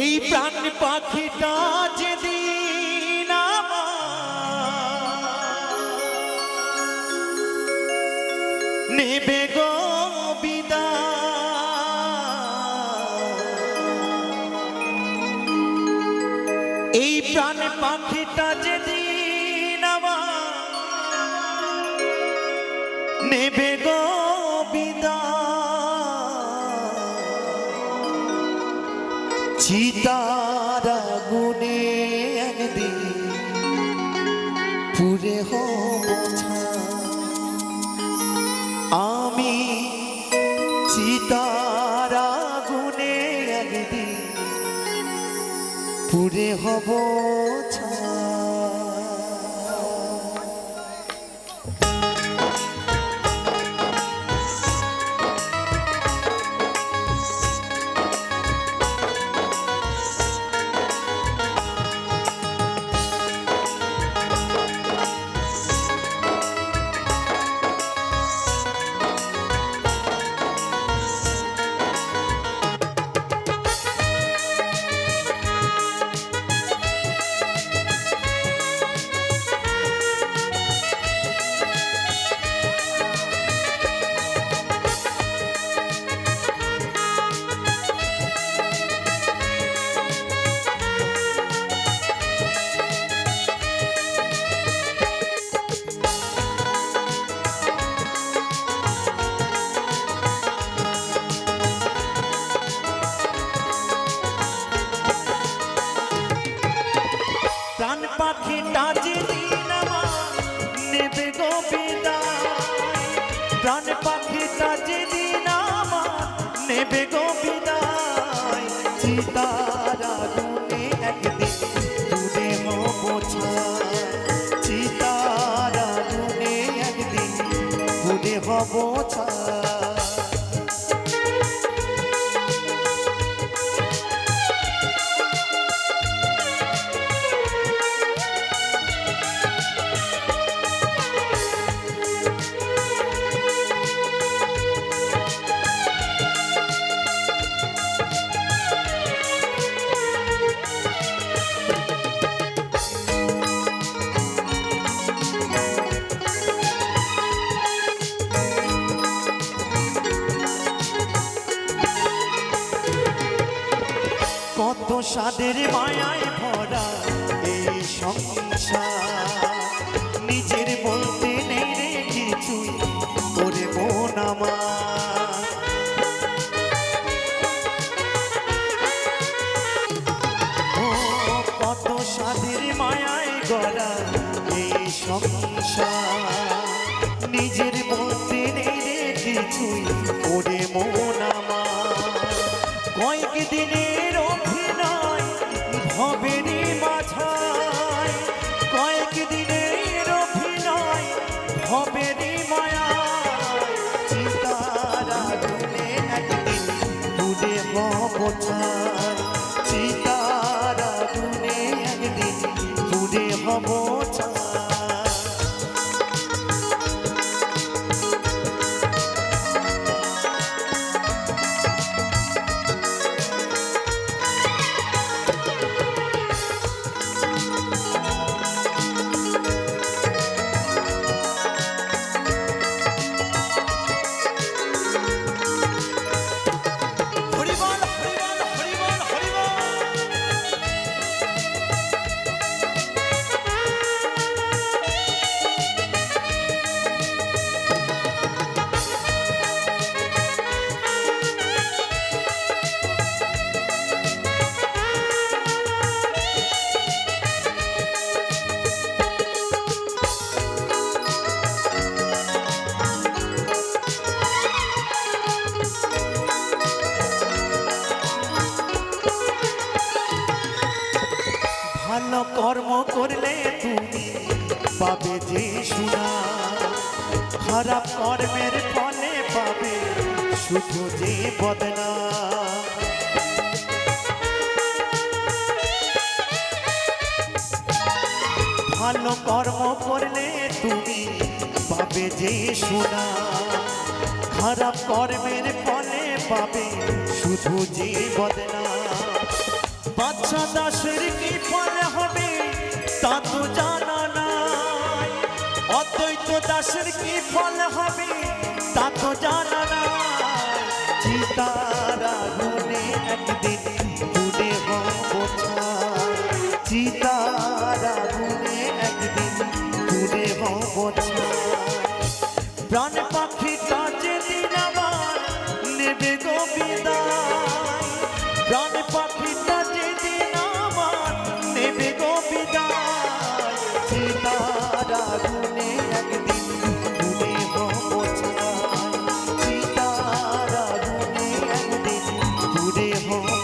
এই প্রাণ পাখিটা যেদিন নেবে গো বিদায়, এই প্রাণ পাখিটা যেদিন নেবে গো চিতার আগুনে একদিন পুড়ে হব আমি, চিতার আগুনে একদিন পুড়ে হব প্রাণ পাখিটা যেদিন নেবে গো বিদায়, প্রাণ পাখিটা যেদিন নেবে গো বিদায়, চিতার আগুনে একদিন পুড়ে হব ছাই, চিতার আগুনে একদিন পুড়ে হব ছাই। কত সাদের মায়ায় ভরা এই সংসার, নিজের বলতে নেই রে কিছুই ওরে মন আমার, ও কত সাদের মায়ায় গড়া এই সংসার, নিজের বলতে নেই রে কিছুই ওরে মন আমার, কয়েক দিনের অভিনয় ভবেরই মাঝায়, কয়েক দিনের অভিনয় ভবেরই মায়ায়, চিতার আগুনে একদিন পুড়ে হব ছাই, চিতার আগুনে একদিন পুড়ে হব ছাই। ভালো কর্ম করলে তুমি পাবে যে সুনা, খারাপ কর্মের ফলে পাবে শুধু যে বদনা, ভালো কর্ম করলে তুমি পাবে যে সোনা, খারাপ কর্মের ফলে পাবে শুধু যে বদনা। বাচ্চা দাসের কি ফল হবে তা তো জানা নাই, অদ্বৈত দাসের কি ফল হবে তা তো জানা নাই। চিতার আগুনে একদিন পুড়ে হব ছাই, চিতার আগুনে একদিন পুড়ে হব ছাই। প্রাণ পাখিটা যেদিন আমার নেবে গো বিদায়, প্রাণ পাখিটা যেদিন আমার নেবে গো বিদায়, চিতার আগুনে একদিন পুড়ে হব ছাই, চিতার আগুনে একদিন পুড়ে হব